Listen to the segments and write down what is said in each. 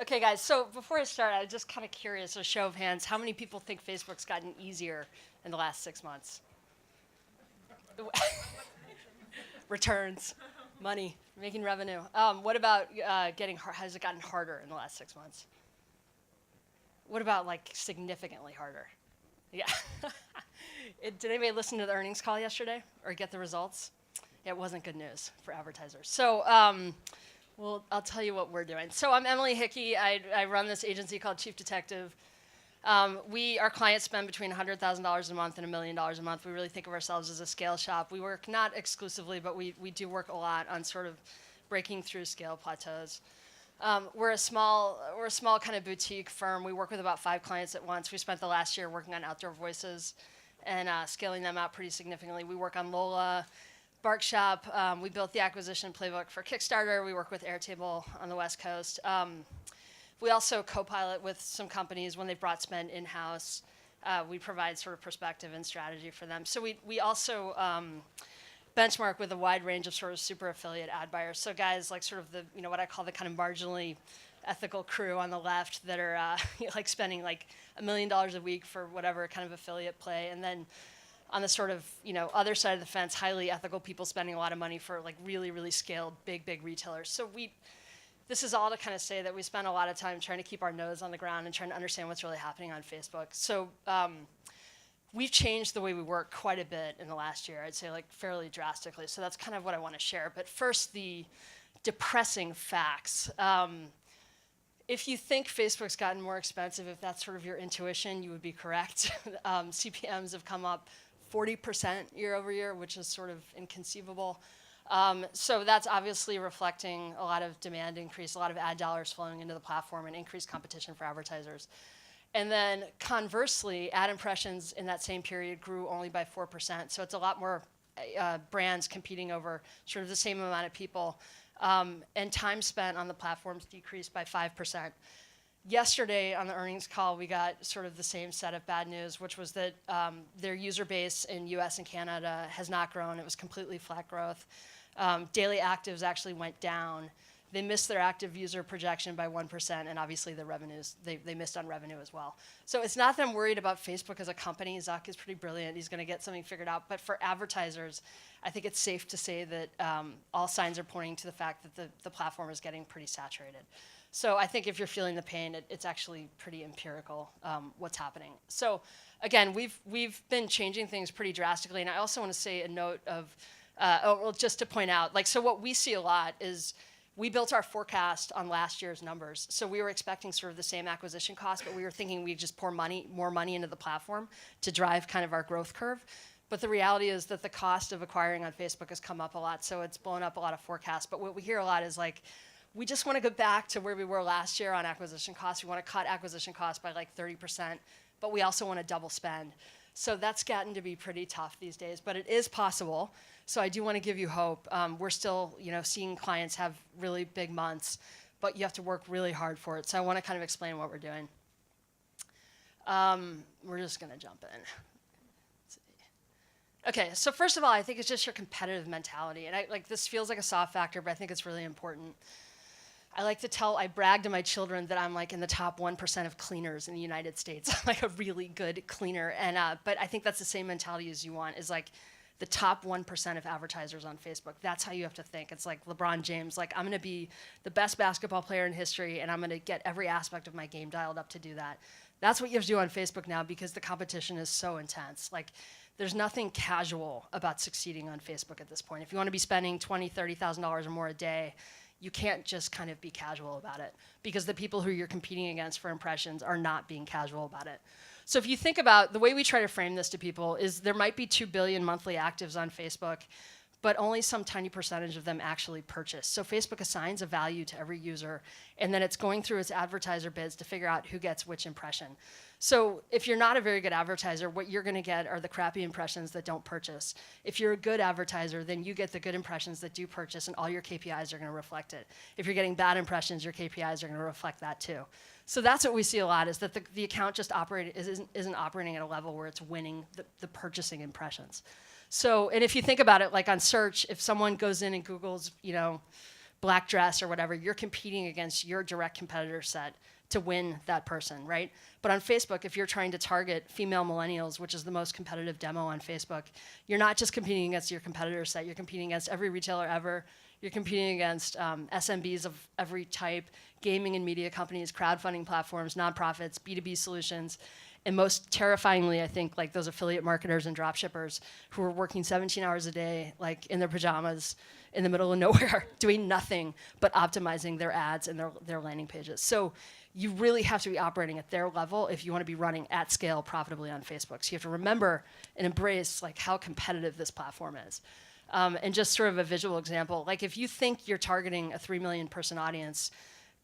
Okay, guys, so before I start, I'm just kind of curious, a show of hands, how many people think Facebook's gotten easier in the last 6 months? Returns, money, making revenue. What about has it gotten harder in the last 6 months? What about like significantly harder? Yeah. Did anybody listen to the earnings call yesterday or get the results? It wasn't good news for advertisers. So, well, I'll tell you what we're doing. So I'm Emily Hickey. I run this agency called Chief Detective. Our clients spend between $100,000 a month and $1 million a month. We really think of ourselves as a scale shop. We work not exclusively, but we do work a lot on sort of breaking through scale plateaus. We're a small kind of boutique firm. We work with about 5 clients at once. We spent the last year working on outdoor voices and scaling them out pretty significantly. We work on Lola, Barkshop. We built the acquisition playbook for Kickstarter. We work with Airtable on the West Coast. We also co-pilot with some companies when they've brought spend in-house. We provide sort of perspective and strategy for them. So we also benchmark with a wide range of sort of super affiliate ad buyers. So guys like sort of the, what I call the kind of marginally ethical crew on the left that are like spending like $1 million a week for whatever kind of affiliate play. And then on the sort of, other side of the fence, highly ethical people spending a lot of money for like really, really scaled big retailers. So this is all to kind of say that we spend a lot of time trying to keep our nose on the ground and trying to understand what's really happening on Facebook. So we've changed the way we work quite a bit in the last year, I'd say like fairly drastically. So that's kind of what I want to share. But first, the depressing facts. If you think Facebook's gotten more expensive, if that's sort of your intuition, you would be correct. CPMs have come up 40% year over year, which is sort of inconceivable. So that's obviously reflecting a lot of demand increase, a lot of ad dollars flowing into the platform and increased competition for advertisers. And then conversely, ad impressions in that same period grew only by 4%. So it's a lot more brands competing over sort of the same amount of people. And time spent on the platforms decreased by 5%. Yesterday on the earnings call, we got sort of the same set of bad news, which was that their user base in US and Canada has not grown. It was completely flat growth. Daily actives actually went down. They missed their active user projection by 1%, and obviously the revenues, they missed on revenue as well. So it's not that I'm worried about Facebook as a company. Zuck is pretty brilliant. He's going to get something figured out. But for advertisers, I think it's safe to say that all signs are pointing to the fact that the platform is getting pretty saturated. So I think if you're feeling the pain, it's actually pretty empirical what's happening. So again, we've been changing things pretty drastically, and I also want to say a note of, just to point out, so what we see a lot is we built our forecast on last year's numbers. So we were expecting sort of the same acquisition cost, but we were thinking we'd just pour more money into the platform to drive kind of our growth curve. But the reality is that the cost of acquiring on Facebook has come up a lot, so it's blown up a lot of forecasts. But what we hear a lot is we just want to go back to where we were last year on acquisition costs. We want to cut acquisition costs by 30%, but we also want to double spend. So that's gotten to be pretty tough these days, but it is possible. So I do want to give you hope. We're still, seeing clients have really big months, but you have to work really hard for it. So I want to kind of explain what we're doing. We're just going to jump in. Okay, so first of all, I think it's just your competitive mentality. And this feels like a soft factor, but I think it's really important. I brag to my children that I'm in the top 1% of cleaners in the United States. I'm a really good cleaner. And but I think that's the same mentality as you want, is the top 1% of advertisers on Facebook. That's how you have to think. It's like LeBron James, I'm going to be the best basketball player in history, and I'm going to get every aspect of my game dialed up to do that. That's what you have to do on Facebook now because the competition is so intense. There's nothing casual about succeeding on Facebook at this point. If you want to be spending $20,000, $30,000 or more a day, you can't just kind of be casual about it because the people who you're competing against for impressions are not being casual about it. So if you think about the way we try to frame this to people is there might be 2 billion monthly actives on Facebook, but only some tiny percentage of them actually purchase. So Facebook assigns a value to every user, and then it's going through its advertiser bids to figure out who gets which impression. So if you're not a very good advertiser, what you're going to get are the crappy impressions that don't purchase. If you're a good advertiser, then you get the good impressions that do purchase, and all your KPIs are going to reflect it. If you're getting bad impressions, your KPIs are going to reflect that too. So that's what we see a lot, is that the account just isn't operating at a level where it's winning the purchasing impressions. So, and if you think about it, on search, if someone goes in and Googles, black dress or whatever, you're competing against your direct competitor set to win that person, right? But on Facebook, if you're trying to target female millennials, which is the most competitive demo on Facebook, you're not just competing against your competitor set, you're competing against every retailer ever. You're competing against SMBs of every type, gaming and media companies, crowdfunding platforms, nonprofits, B2B solutions, and most terrifyingly, I think, like those affiliate marketers and dropshippers who are working 17 hours a day, like in their pajamas, in the middle of nowhere, doing nothing but optimizing their ads and their landing pages. So you really have to be operating at their level if you want to be running at scale profitably on Facebook. So you have to remember and embrace like how competitive this platform is. And just sort of a visual example, like if you think you're targeting a 3 million person audience,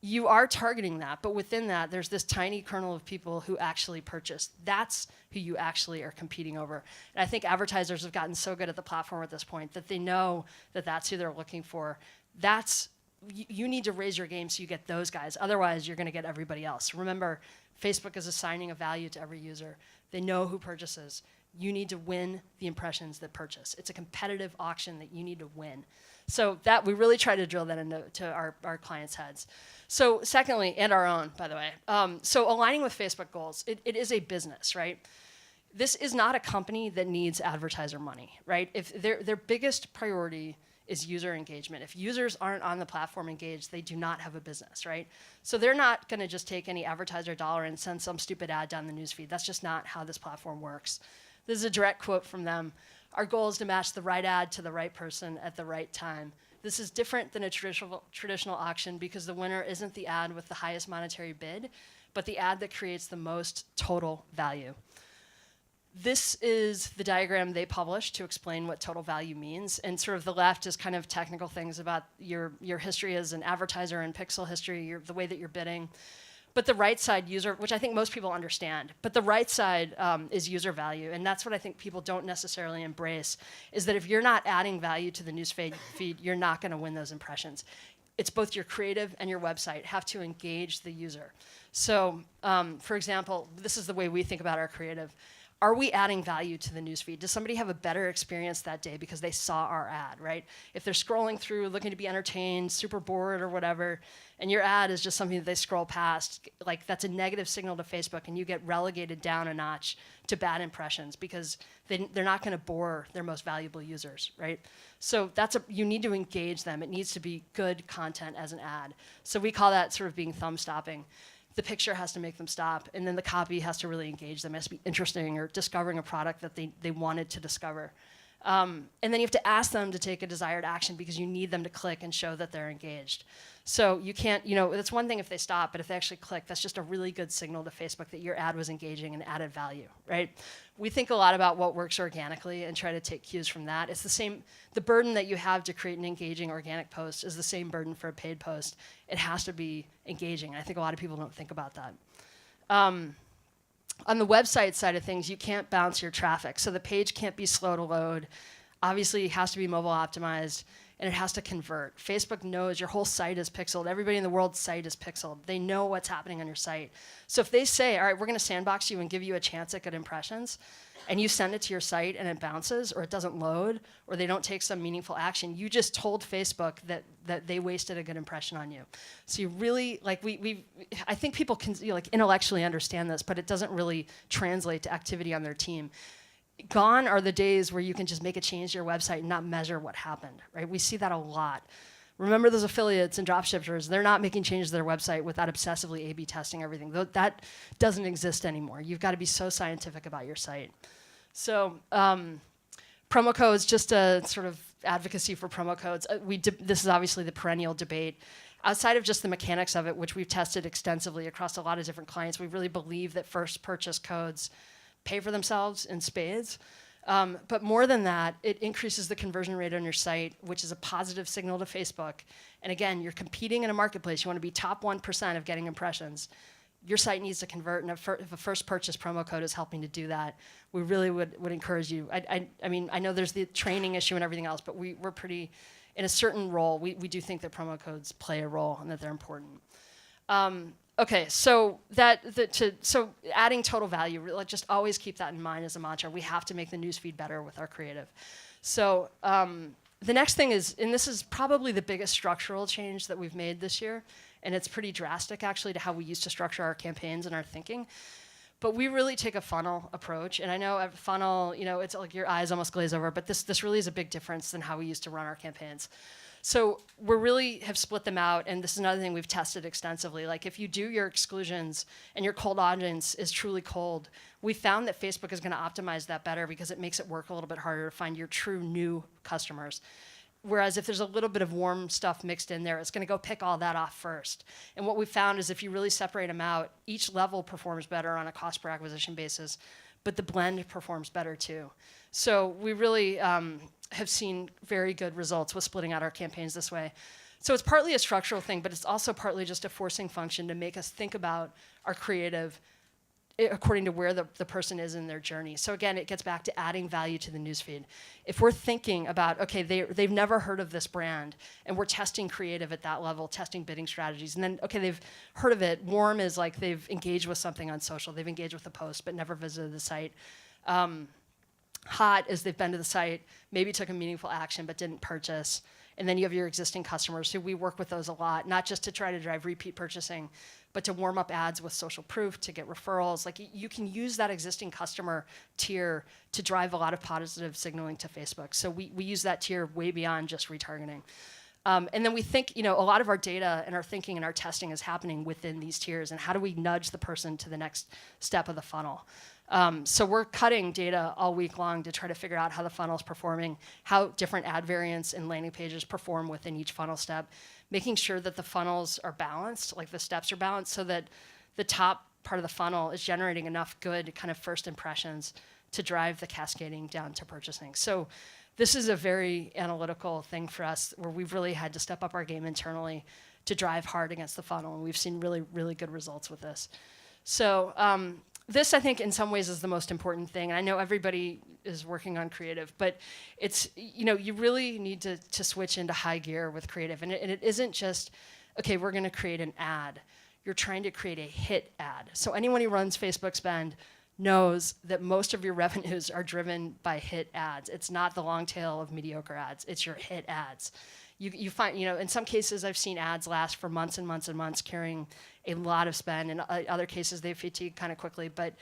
you are targeting that, but within that, there's this tiny kernel of people who actually purchase. That's who you actually are competing over. And I think advertisers have gotten so good at the platform at this point that they know that that's who they're looking for. You need to raise your game so you get those guys. Otherwise, you're going to get everybody else. Remember, Facebook is assigning a value to every user. They know who purchases. You need to win the impressions that purchase. It's a competitive auction that you need to win. So that we really try to drill that into our clients' heads. So secondly, and our own, by the way. So aligning with Facebook goals, it is a business, right? This is not a company that needs advertiser money, right? If their biggest priority is user engagement. If users aren't on the platform engaged, they do not have a business, right? So they're not going to just take any advertiser dollar and send some stupid ad down the newsfeed. That's just not how this platform works. This is a direct quote from them. Our goal is to match the right ad to the right person at the right time. This is different than a traditional auction because the winner isn't the ad with the highest monetary bid, but the ad that creates the most total value. This is the diagram they published to explain what total value means. And sort of the left is kind of technical things about your history as an advertiser and pixel history, the way that you're bidding. But the right side, user, which I think most people understand, but the right side is user value. And that's what I think people don't necessarily embrace, is that if you're not adding value to the news feed, you're not going to win those impressions. It's both your creative and your website have to engage the user. So, for example, this is the way we think about our creative. Are we adding value to the newsfeed? Does somebody have a better experience that day because they saw our ad, right? If they're scrolling through, looking to be entertained, super bored or whatever, and your ad is just something that they scroll past, like that's a negative signal to Facebook, and you get relegated down a notch to bad impressions because they're not going to bore their most valuable users, right? So you need to engage them. It needs to be good content as an ad. So we call that sort of being thumb stopping. The picture has to make them stop, and then the copy has to really engage them. It has to be interesting or discovering a product that they wanted to discover. And then you have to ask them to take a desired action because you need them to click and show that they're engaged. So you can't, that's one thing if they stop, but if they actually click, that's just a really good signal to Facebook that your ad was engaging and added value, right? We think a lot about what works organically and try to take cues from that. It's the same, the burden that you have to create an engaging organic post is the same burden for a paid post. It has to be engaging. I think a lot of people don't think about that. On the website side of things, you can't bounce your traffic. So the page can't be slow to load. Obviously, it has to be mobile optimized, and it has to convert. Facebook knows your whole site is pixeled. Everybody in the world's site is pixeled. They know what's happening on your site. So if they say, all right, we're going to sandbox you and give you a chance at good impressions, and you send it to your site and it bounces, or it doesn't load, or they don't take some meaningful action, you just told Facebook that they wasted a good impression on you. So you really, I think people can intellectually understand this, but it doesn't really translate to activity on their team. Gone are the days where you can just make a change to your website and not measure what happened, right? We see that a lot. Remember those affiliates and dropshippers, they're not making changes to their website without obsessively A/B testing everything. That doesn't exist anymore. You've got to be so scientific about your site. So promo codes, just a sort of advocacy for promo codes. This is obviously the perennial debate. Outside of just the mechanics of it, which we've tested extensively across a lot of different clients, we really believe that first purchase codes pay for themselves in spades. But more than that, it increases the conversion rate on your site, which is a positive signal to Facebook. And again, you're competing in a marketplace. You want to be top 1% of getting impressions. Your site needs to convert, and if a first purchase promo code is helping to do that, we really would encourage you. I mean, I know there's the training issue and everything else, but we're pretty, in a certain role, we do think that promo codes play a role and that they're important. Okay, so so adding total value, just always keep that in mind as a mantra. We have to make the newsfeed better with our creative. So The next thing is, and this is probably the biggest structural change that we've made this year, and it's pretty drastic actually to how we used to structure our campaigns and our thinking. But we really take a funnel approach, and I know a funnel, it's like your eyes almost glaze over, but this really is a big difference than how we used to run our campaigns. So we really have split them out, and this is another thing we've tested extensively. Like if you do your exclusions and your cold audience is truly cold, we found that Facebook is going to optimize that better because it makes it work a little bit harder to find your true new customers. Whereas if there's a little bit of warm stuff mixed in there, it's going to go pick all that off first. And what we found is if you really separate them out, each level performs better on a cost per acquisition basis, but the blend performs better too. So we really have seen very good results with splitting out our campaigns this way. So it's partly a structural thing, but it's also partly just a forcing function to make us think about our creative according to where the person is in their journey. So again, it gets back to adding value to the newsfeed. If we're thinking about, okay, they've never heard of this brand, and we're testing creative at that level, testing bidding strategies, and then, okay, they've heard of it. Warm is like they've engaged with something on social. They've engaged with the post, but never visited the site. Hot is they've been to the site, maybe took a meaningful action, but didn't purchase. And then you have your existing customers, who we work with those a lot, not just to try to drive repeat purchasing, but to warm up ads with social proof, to get referrals. Like you can use that existing customer tier to drive a lot of positive signaling to Facebook. So we use that tier way beyond just retargeting. And then we think, a lot of our data and our thinking and our testing is happening within these tiers, and how do we nudge the person to the next step of the funnel? So we're cutting data all week long to try to figure out how the funnel is performing, how different ad variants and landing pages perform within each funnel step, making sure that the funnels are balanced, like the steps are balanced, so that the top part of the funnel is generating enough good kind of first impressions to drive the cascading down to purchasing. So this is a very analytical thing for us, where we've really had to step up our game internally to drive hard against the funnel, and we've seen really, really good results with this. So this, I think, in some ways is the most important thing. And I know everybody is working on creative, but it's, you really need to switch into high gear with creative. And it isn't just, okay, we're going to create an ad. You're trying to create a hit ad. So anyone who runs Facebook spend knows that most of your revenues are driven by hit ads. It's not the long tail of mediocre ads. It's your hit ads. You find, in some cases, I've seen ads last for months and months and months, carrying a lot of spend. In other cases, they fatigue kind of quickly. But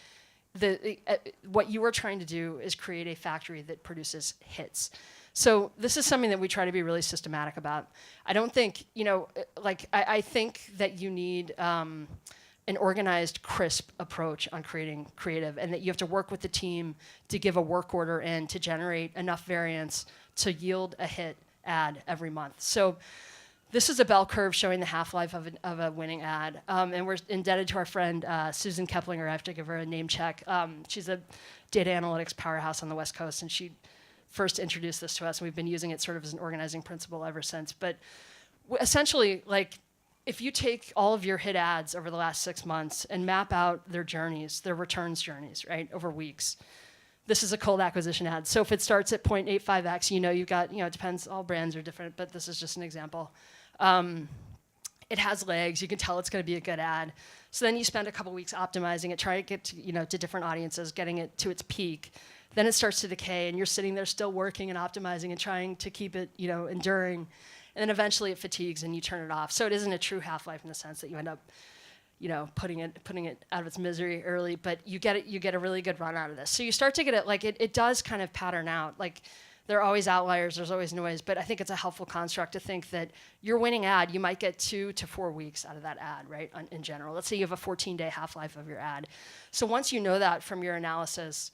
what you are trying to do is create a factory that produces hits. So this is something that we try to be really systematic about. I don't think, I think that you need an organized, crisp approach on creating creative, and that you have to work with the team to give a work order in to generate enough variance to yield a hit ad every month. So this is a bell curve showing the half-life of a winning ad. And we're indebted to our friend Susan Keplinger. I have to give her a name check. She's a data analytics powerhouse on the West Coast, and she first introduced this to us, and we've been using it sort of as an organizing principle ever since. But essentially, if you take all of your hit ads over the last 6 months and map out their journeys, their returns journeys, right, over weeks, this is a cold acquisition ad. So if it starts at 0.85x, you've got, it depends, all brands are different, but this is just an example. It has legs, you can tell it's gonna be a good ad. So then you spend a couple weeks optimizing it, trying to get to, to different audiences, getting it to its peak. Then it starts to decay, and you're sitting there still working and optimizing and trying to keep it, enduring. And then eventually it fatigues and you turn it off. So it isn't a true half-life in the sense that you end up putting it out of its misery early, but you get a really good run out of this. So you start to get it, it does kind of pattern out. There are always outliers, there's always noise, but I think it's a helpful construct to think that your winning ad, you might get 2 to 4 weeks out of that ad, right, in general. Let's say you have a 14-day half-life of your ad. So once you know that from your analysis,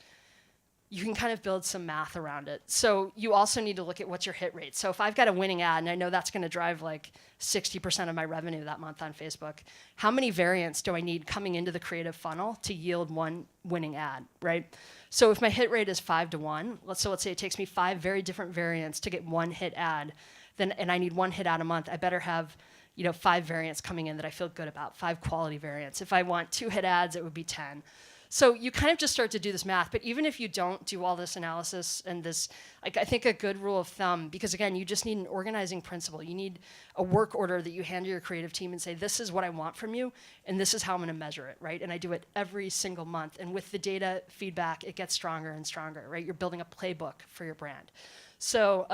you can kind of build some math around it. So you also need to look at what's your hit rate. So if I've got a winning ad, and I know that's gonna drive 60% of my revenue that month on Facebook, how many variants do I need coming into the creative funnel to yield one winning ad, right? So if my hit rate is 5 to 1, let's say it takes me 5 very different variants to get one hit ad, and I need one hit ad a month, I better have 5 variants coming in that I feel good about, 5 quality variants. If I want 2 hit ads, it would be 10. So you kind of just start to do this math, but even if you don't do all this analysis and this, I think a good rule of thumb, because again, you just need an organizing principle. You need a work order that you hand to your creative team and say, this is what I want from you, and this is how I'm gonna measure it, right? And I do it every single month. And with the data feedback, it gets stronger and stronger, right? You're building a playbook for your brand. So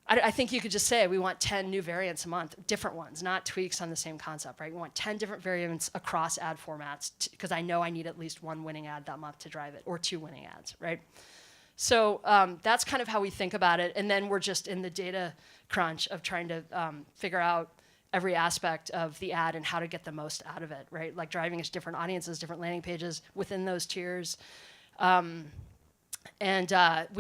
I think you could just say we want 10 new variants a month, different ones, not tweaks on the same concept, right? We want 10 different variants across ad formats because I know I need at least one winning ad that month to drive it, or 2 winning ads, right? So that's kind of how we think about it. And then we're just in the data crunch of trying to figure out every aspect of the ad and how to get the most out of it, right? Like driving to different audiences, different landing pages within those tiers. We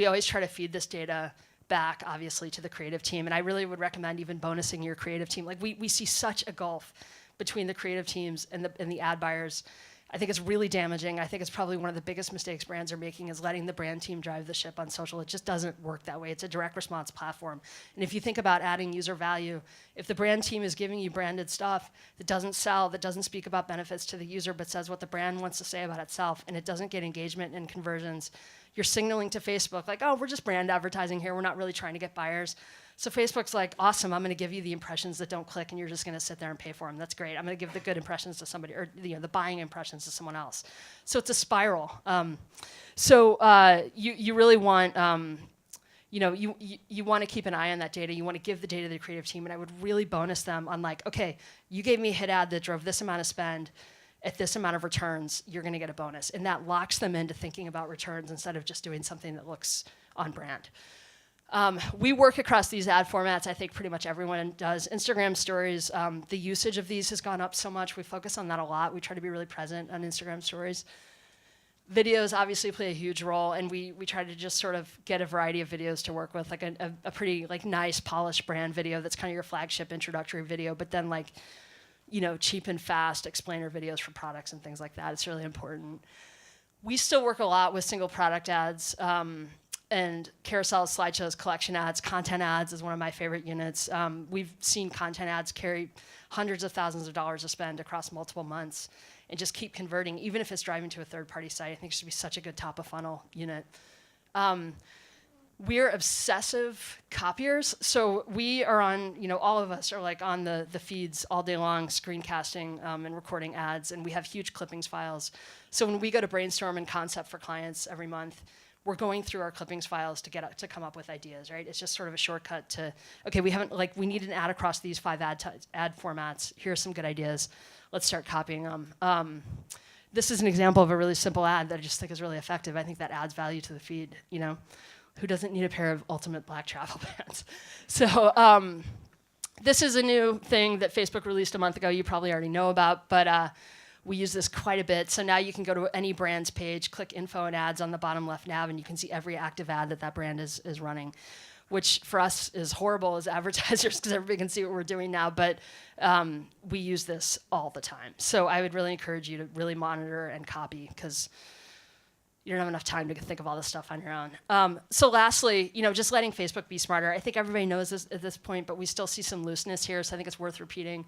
always try to feed this data back, obviously, to the creative team. And I really would recommend even bonusing your creative team. Like we see such a gulf between the creative teams and the ad buyers. I think it's really damaging. I think it's probably one of the biggest mistakes brands are making is letting the brand team drive the ship on social. It just doesn't work that way. It's a direct response platform. And if you think about adding user value, if the brand team is giving you branded stuff that doesn't sell, that doesn't speak about benefits to the user, but says what the brand wants to say about itself, and it doesn't get engagement and conversions, you're signaling to Facebook like, oh, we're just brand advertising here. We're not really trying to get buyers. So Facebook's like, awesome, I'm going to give you the impressions that don't click, and you're just going to sit there and pay for them. That's great. I'm going to give the good impressions to somebody, or the buying impressions to someone else. So it's a spiral. You really want, you want to keep an eye on that data. You want to give the data to the creative team, and I would really bonus them on like, okay, you gave me a hit ad that drove this amount of spend at this amount of returns, you're going to get a bonus. And that locks them into thinking about returns instead of just doing something that looks on brand. We work across these ad formats. I think pretty much everyone does. Instagram stories, the usage of these has gone up so much. We focus on that a lot. We try to be really present on Instagram stories. Videos obviously play a huge role, and we try to just sort of get a variety of videos to work with, like a pretty like nice, polished brand video that's kind of your flagship introductory video, but then like, cheap and fast explainer videos for products and things like that. It's really important. We still work a lot with single product ads, and carousels, slideshows, collection ads. Content ads is one of my favorite units. We've seen content ads carry hundreds of thousands of dollars of spend across multiple months and just keep converting, even if it's driving to a third-party site. I think it should be such a good top-of-funnel unit. We're obsessive copiers, so we are on, all of us are like on the feeds all day long, screencasting and recording ads, and we have huge clippings files. So when we go to brainstorm and concept for clients every month, we're going through our clippings files to come up with ideas, right? It's just sort of a shortcut to, okay, we need an ad across these 5 ad formats. Here are some good ideas. Let's start copying them. This is an example of a really simple ad that I just think is really effective. I think that adds value to the feed, Who doesn't need a pair of ultimate black travel pants? So this is a new thing that Facebook released a month ago. You probably already know about, but we use this quite a bit. So now you can go to any brand's page, click info and ads on the bottom left nav, and you can see every active ad that brand is running, which for us is horrible as advertisers because everybody can see what we're doing now, but we use this all the time. So I would really encourage you to really monitor and copy because you don't have enough time to think of all this stuff on your own. So lastly, just letting Facebook be smarter. I think everybody knows this at this point, but we still see some looseness here, so I think it's worth repeating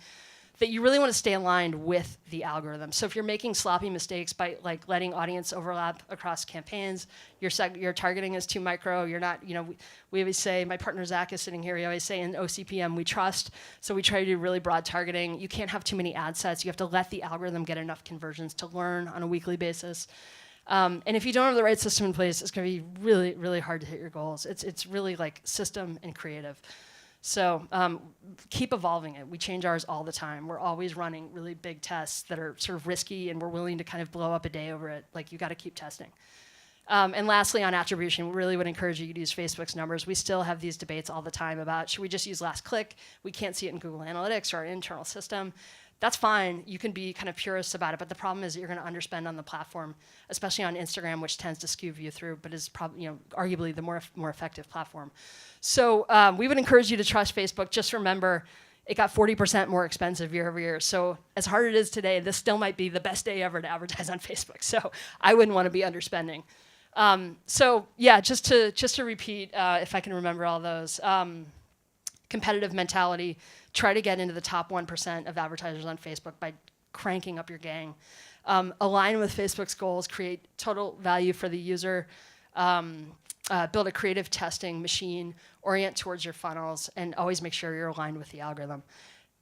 that you really want to stay aligned with the algorithm. So if you're making sloppy mistakes by like letting audience overlap across campaigns, your targeting is too micro, you're not, we always say, my partner Zach is sitting here, we always say in OCPM we trust, so we try to do really broad targeting. You can't have too many ad sets. You have to let the algorithm get enough conversions to learn on a weekly basis. And if you don't have the right system in place, it's going to be really, really hard to hit your goals. It's really like system and creative. So keep evolving it. We change ours all the time. We're always running really big tests that are sort of risky, and we're willing to kind of blow up a day over it. Like, you got to keep testing. And lastly, on attribution, we really would encourage you to use Facebook's numbers. We still have these debates all the time about, should we just use last click? We can't see it in Google Analytics or our internal system. That's fine. You can be kind of purist about it, but the problem is that you're going to underspend on the platform, especially on Instagram, which tends to skew view through, but is probably, arguably the more effective platform. So we would encourage you to trust Facebook. Just remember, it got 40% more expensive year over year. So as hard as it is today, this still might be the best day ever to advertise on Facebook. So I wouldn't want to be underspending. So yeah, just to repeat, if I can remember all those. Competitive mentality. Try to get into the top 1% of advertisers on Facebook by cranking up your gang. Align with Facebook's goals, create total value for the user, build a creative testing machine, orient towards your funnels, and always make sure you're aligned with the algorithm.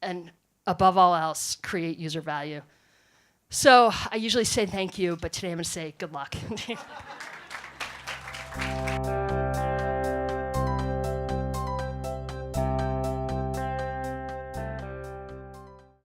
And above all else, create user value. So I usually say thank you, but today I'm going to say good luck.